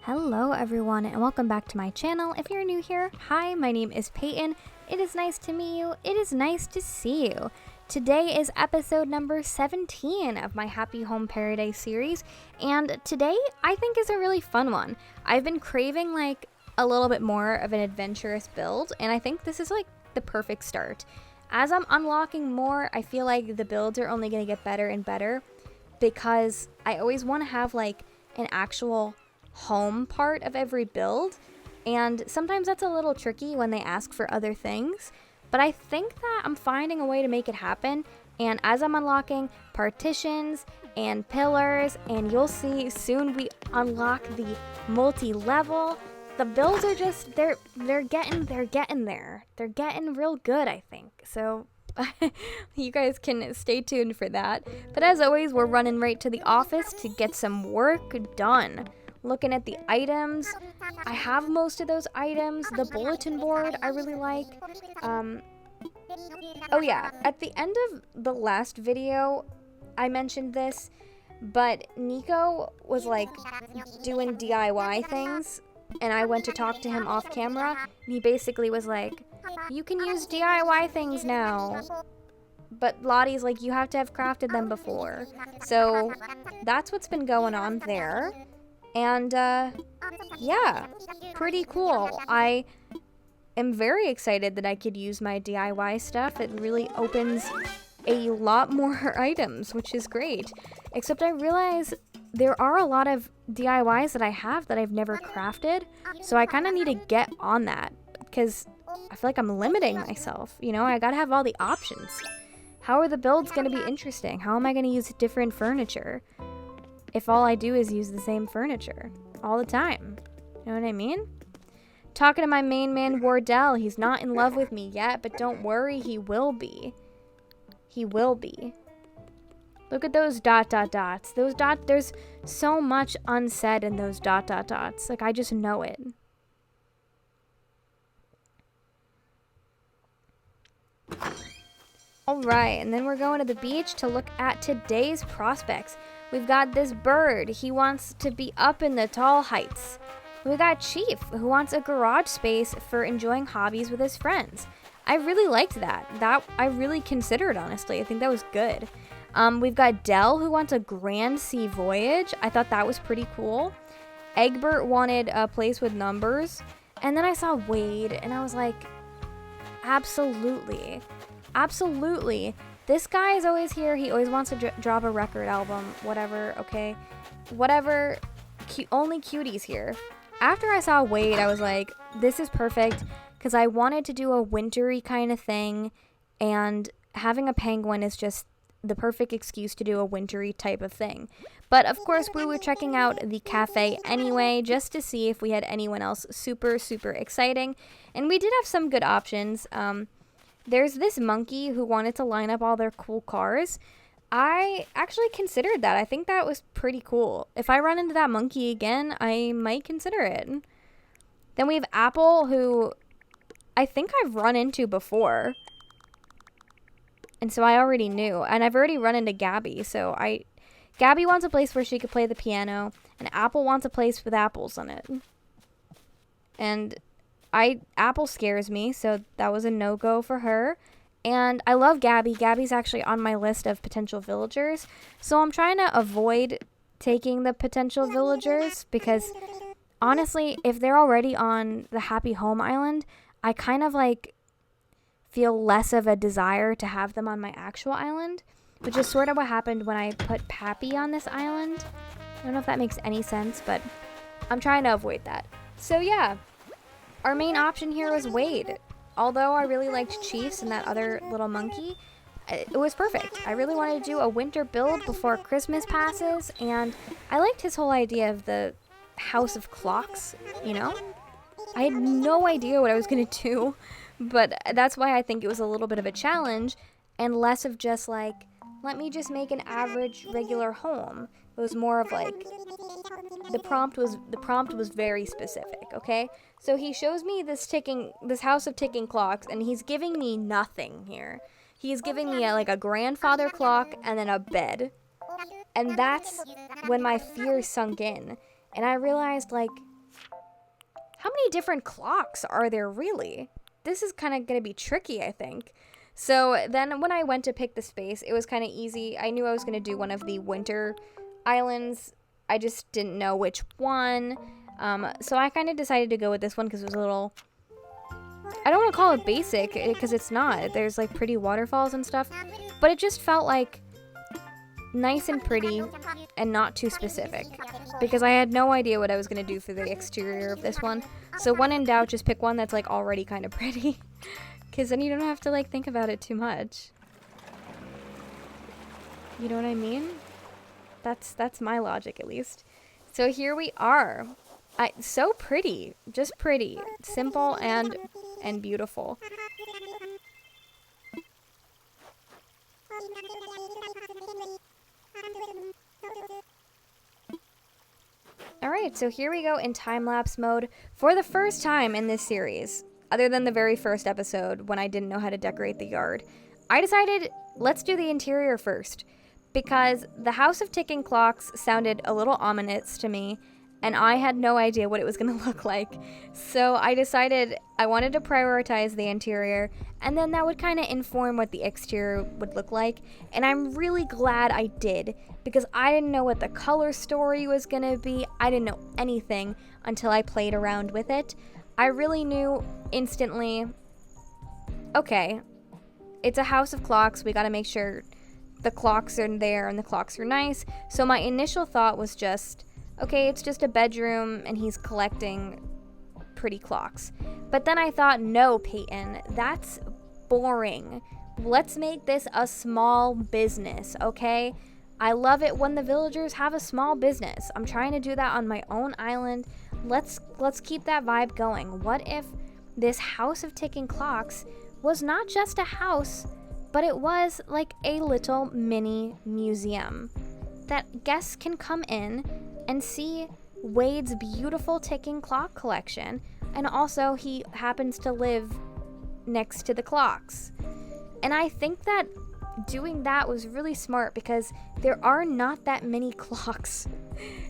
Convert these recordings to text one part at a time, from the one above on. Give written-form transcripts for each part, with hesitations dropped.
Hello everyone and welcome back to my channel. If you're new here, hi, my name is Peyton. It is nice to meet you. It is nice to see you. Today is episode number 17 of my Happy Home Paradise series, and today I think is a really fun one. I've been craving like a little bit more of an adventurous build, and I think this is like the perfect start. As I'm unlocking more, I feel like the builds are only going to get better and better because I always want to have like an actual home part of every build, and sometimes that's a little tricky when they ask for other things, but I think that I'm finding a way to make it happen. And as I'm unlocking partitions and pillars, and you'll see soon we unlock the multi-level, the builds are just they're getting there. They're getting real good, I think. So you guys can stay tuned for that. But as always, we're running right to the office to get some work done. Looking at the items, I have most of those items. The bulletin board I really like. Oh yeah, at the end of the last video, I mentioned this, but Nico was like doing DIY things, and I went to talk to him off camera, and he basically was like, you can use DIY things now. But Lottie's like, you have to have crafted them before. So that's what's been going on there. And, yeah, pretty cool. I am very excited that I could use my DIY stuff. It really opens a lot more items, which is great. Except I realize there are a lot of DIYs that I have that I've never crafted. So I kind of need to get on that because I feel like I'm limiting myself. You know, I gotta have all the options. How are the builds gonna be interesting? How am I gonna use different furniture if all I do is use the same furniture all the time? You know what I mean? Talking to my main man, Wardell. He's not in love with me yet, but don't worry, he will be. He will be. Look at those ... dots. There's so much unsaid in those ... dots. Like, I just know it. Alright, and then we're going to the beach to look at today's prospects. We've got this bird. He wants to be up in the tall heights. We got Chief, who wants a garage space for enjoying hobbies with his friends. I really liked that. That I really considered, honestly. I think that was good. We've got Dell, who wants a grand sea voyage. I thought that was pretty cool. Egbert wanted a place with numbers. And then I saw Wade, and I was like, absolutely. Absolutely. This guy is always here. He always wants to drop a record album. Whatever, okay? Whatever. Only cuties here. After I saw Wade, I was like, this is perfect. Because I wanted to do a wintry kind of thing. And having a penguin is just the perfect excuse to do a wintry type of thing. But of course, we were checking out the cafe anyway, just to see if we had anyone else super, super exciting. And we did have some good options. There's this monkey who wanted to line up all their cool cars. I actually considered that. I think that was pretty cool. If I run into that monkey again, I might consider it. Then we have Apple, who I think I've run into before. And so I already knew. And I've already run into Gabby. So Gabby wants a place where she could play the piano. And Apple wants a place with apples on it. And Apple scares me, so that was a no-go for her. And I love Gabby. Gabby's actually on my list of potential villagers. So I'm trying to avoid taking the potential villagers because, honestly, if they're already on the Happy Home Island, I kind of, like, feel less of a desire to have them on my actual island, which is sort of what happened when I put Pappy on this island. I don't know if that makes any sense, but I'm trying to avoid that. So, yeah. Our main option here was Wade. Although I really liked Chiefs and that other little monkey, it was perfect. I really wanted to do a winter build before Christmas passes, and I liked his whole idea of the house of clocks, you know? I had no idea what I was going to do, but that's why I think it was a little bit of a challenge, and less of just like, let me just make an average, regular home. It was more of like, the prompt was very specific, okay? So he shows me this house of ticking clocks, and he's giving me nothing here. He's giving me like a grandfather clock and then a bed. And that's when my fear sunk in. And I realized, like, How many different clocks are there really? This is kind of going to be tricky, I think. So then when I went to pick the space, it was kind of easy. I knew I was going to do one of the winter islands. I just didn't know which one. So I kind of decided to go with this one because it was a little... I don't want to call it basic because it's not. There's like pretty waterfalls and stuff. But it just felt like nice and pretty and not too specific. Because I had no idea what I was going to do for the exterior of this one. So when in doubt, just pick one that's like already kind of pretty. Because then you don't have to like think about it too much. You know what I mean? That's my logic at least. So here we are. So pretty. Just pretty. Simple and beautiful. Alright, so here we go in time-lapse mode for the first time in this series, other than the very first episode when I didn't know how to decorate the yard. I decided, let's do the interior first, because the House of Ticking Clocks sounded a little ominous to me, and I had no idea what it was going to look like. So I decided I wanted to prioritize the interior, and then that would kind of inform what the exterior would look like. And I'm really glad I did, because I didn't know what the color story was going to be. I didn't know anything until I played around with it. I really knew instantly, okay, it's a house of clocks. We got to make sure the clocks are there and the clocks are nice. So my initial thought was just, okay, it's just a bedroom and he's collecting pretty clocks. But then I thought, no, Peyton, that's boring. Let's make this a small business, okay? I love it when the villagers have a small business. I'm trying to do that on my own island. Let's keep that vibe going. What if this House of Ticking Clocks was not just a house, but it was like a little mini museum that guests can come in and see Wade's beautiful ticking clock collection, and also he happens to live next to the clocks. And I think that doing that was really smart because there are not that many clocks.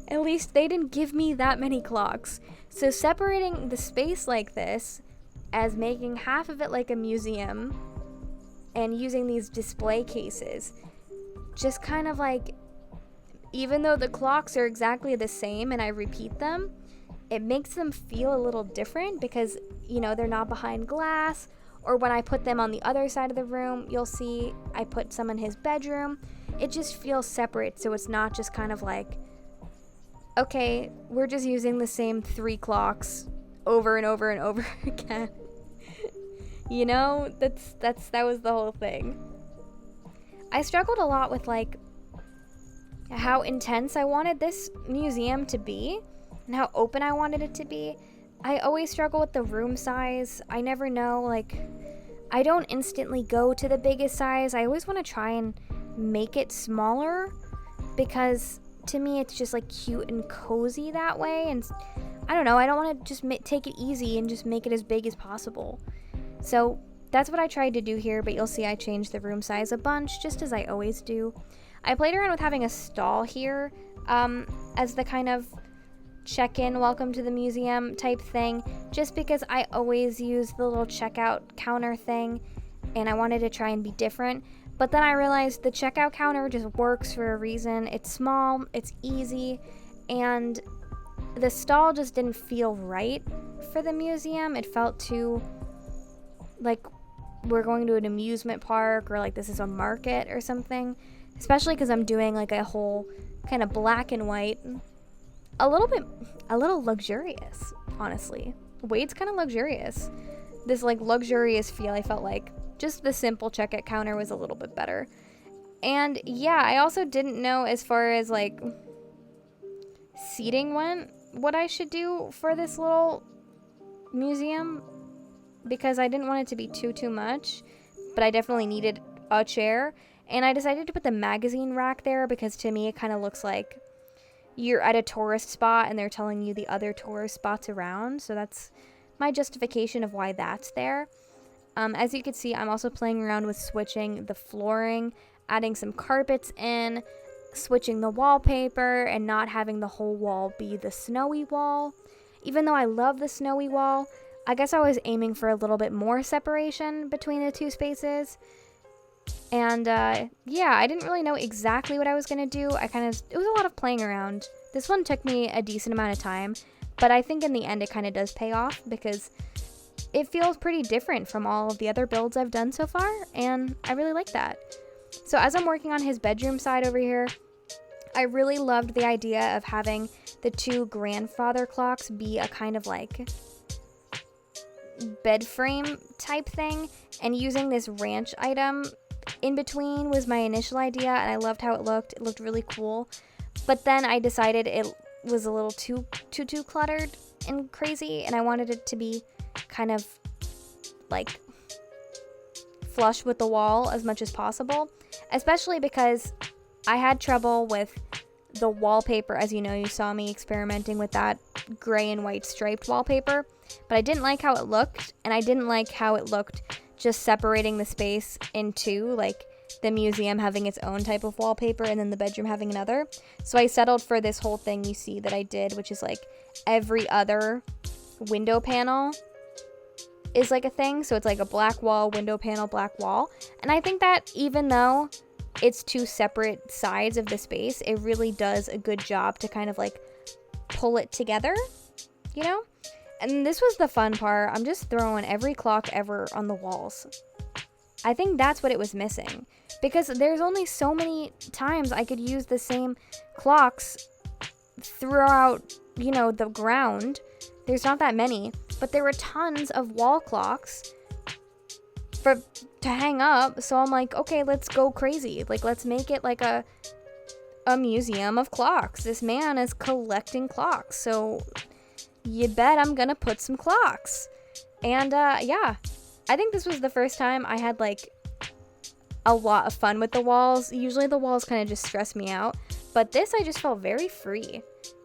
At least they didn't give me that many clocks. So separating the space like this, as making half of it like a museum and using these display cases, just kind of like, even though the clocks are exactly the same and I repeat them, it makes them feel a little different because, you know, they're not behind glass. Or when I put them on the other side of the room, you'll see I put some in his bedroom. It just feels separate, so it's not just kind of like, okay, we're just using the same 3 clocks over and over and over again. You know, that was the whole thing. I struggled a lot with like how intense I wanted this museum to be and how open I wanted it to be. I always struggle with the room size. I never know, like, I don't instantly go to the biggest size. I always want to try and make it smaller because to me it's just like cute and cozy that way. And I don't know, I don't want to just take it easy and just make it as big as possible. So that's what I tried to do here, but you'll see I changed the room size a bunch, just as I always do. I played around with having a stall here as the kind of check-in, welcome to the museum type thing, just because I always use the little checkout counter thing, and I wanted to try and be different. But then I realized the checkout counter just works for a reason. It's small, it's easy, and the stall just didn't feel right for the museum. It felt too like we're going to an amusement park or like this is a market or something, especially because I'm doing like a whole kind of black and white, a little luxurious, honestly. Wade's kind of luxurious. This like luxurious feel, I felt like just the simple checkout counter was a little bit better. And yeah, I also didn't know as far as like seating went, what I should do for this little museum, because I didn't want it to be too much, but I definitely needed a chair. And I decided to put the magazine rack there because to me it kind of looks like you're at a tourist spot and they're telling you the other tourist spots around. So that's my justification of why that's there. As you can see, I'm also playing around with switching the flooring, adding some carpets in, switching the wallpaper, and not having the whole wall be the snowy wall. even though I love the snowy wall, I guess I was aiming for a little bit more separation between the two spaces. And yeah, I didn't really know exactly what I was gonna do. It was a lot of playing around. This one took me a decent amount of time, but I think in the end it kind of does pay off because it feels pretty different from all of the other builds I've done so far, and I really like that. So as I'm working on his bedroom side over here, I really loved the idea of having the two grandfather clocks be a kind of like bed frame type thing, and using this ranch item in between was my initial idea, and I loved how it looked. It looked really cool. But then I decided it was a little too cluttered and crazy, and I wanted it to be kind of like flush with the wall as much as possible, especially because I had trouble with the wallpaper. As you know, you saw me experimenting with that gray and white striped wallpaper, but I didn't like how it looked, and I didn't like how it looked just separating the space in two, like the museum having its own type of wallpaper and then the bedroom having another. So I settled for this whole thing you see that I did, which is like every other window panel is like a thing. So it's like a black wall, window panel, black wall. And I think that even though it's two separate sides of the space, it really does a good job to kind of like pull it together, you know? And this was the fun part. I'm just throwing every clock ever on the walls. I think that's what it was missing, because there's only so many times I could use the same clocks throughout, you know, the ground. There's not that many, but there were tons of wall clocks to hang up. So I'm like, okay, let's go crazy. Like, let's make it like a museum of clocks. This man is collecting clocks, so you bet I'm gonna put some clocks. And yeah, I think this was the first time I had like a lot of fun with the walls. Usually the walls kind of just stress me out, but this I just felt very free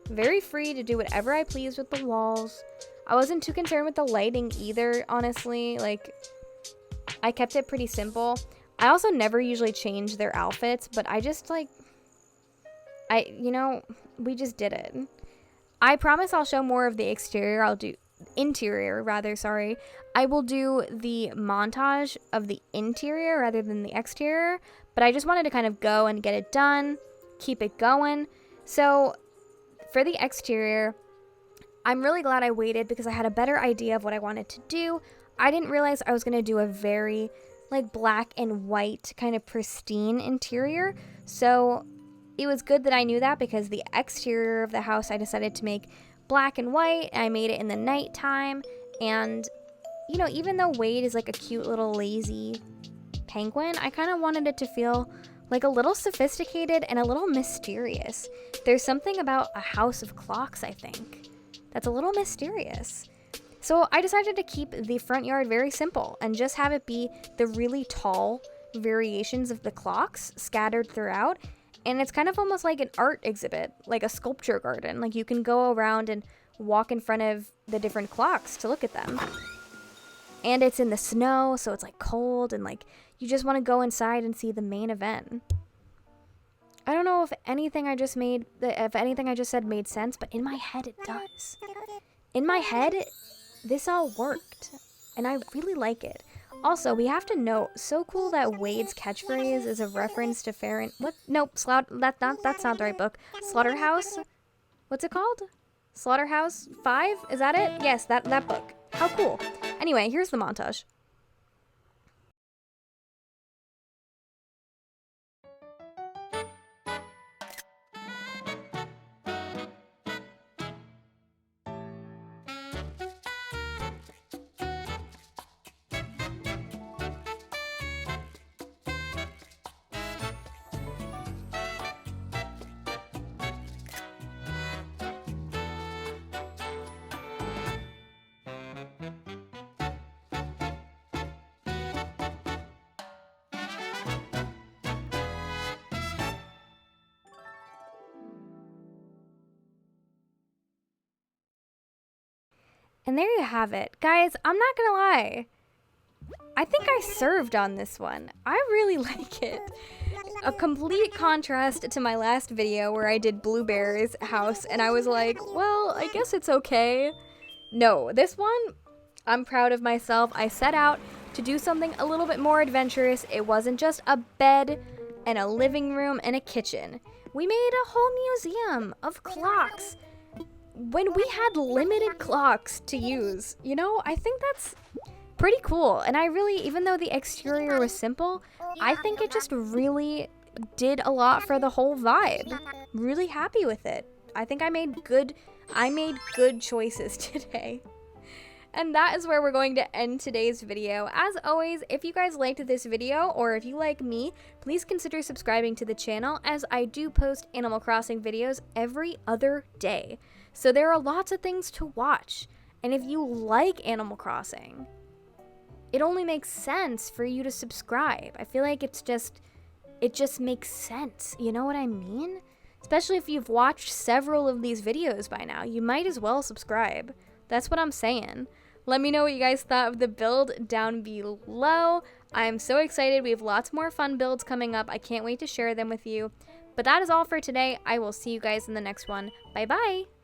to do whatever I pleased with the walls. I wasn't too concerned with the lighting either, honestly. Like, I kept it pretty simple. I also never usually change their outfits, but I just like, we just did it. I promise I'll show more of the exterior. Interior rather, sorry. I will do the montage of the interior rather than the exterior, but I just wanted to kind of go and get it done, keep it going. So for the exterior, I'm really glad I waited because I had a better idea of what I wanted to do. I didn't realize I was going to do a very like black and white kind of pristine interior. So it was good that I knew that, because the exterior of the house I decided to make black and white. I made it in the nighttime, and you know, even though Wade is like a cute little lazy penguin, I kind of wanted it to feel like a little sophisticated and a little mysterious. There's something about a house of clocks, I think, that's a little mysterious. So I decided to keep the front yard very simple and just have it be the really tall variations of the clocks scattered throughout. And it's kind of almost like an art exhibit, like a sculpture garden. Like, you can go around and walk in front of the different clocks to look at them. And it's in the snow, so it's like cold, and like you just want to go inside and see the main event. I don't know if anything I just said made sense, but in my head it does. In my head, this all worked, and I really like it. Also, we have to note, so cool that Wade's catchphrase is a reference to what? Nope, that's not the right book. Slaughterhouse? What's it called? Slaughterhouse 5? Is that it? Yes, that book. How cool. Anyway, here's the montage. And there you have it. Guys, I'm not gonna lie, I think I served on this one. I really like it. A complete contrast to my last video where I did Blueberry's house, and I was like, well, I guess it's okay. No, this one, I'm proud of myself. I set out to do something a little bit more adventurous. It wasn't just a bed and a living room and a kitchen. We made a whole museum of clocks when we had limited clocks to use. You know, I think that's pretty cool. And I really, even though the exterior was simple, I think it just really did a lot for the whole vibe. Really happy with it. I think I made good choices today. And that is where we're going to end today's video. As always, if you guys liked this video, or if you like me, please consider subscribing to the channel, as I do post Animal Crossing videos every other day. So there are lots of things to watch. And if you like Animal Crossing, it only makes sense for you to subscribe. I feel like it just makes sense. You know what I mean? Especially if you've watched several of these videos by now, you might as well subscribe. That's what I'm saying. Let me know what you guys thought of the build down below. I'm so excited. We have lots more fun builds coming up. I can't wait to share them with you. But that is all for today. I will see you guys in the next one. Bye-bye.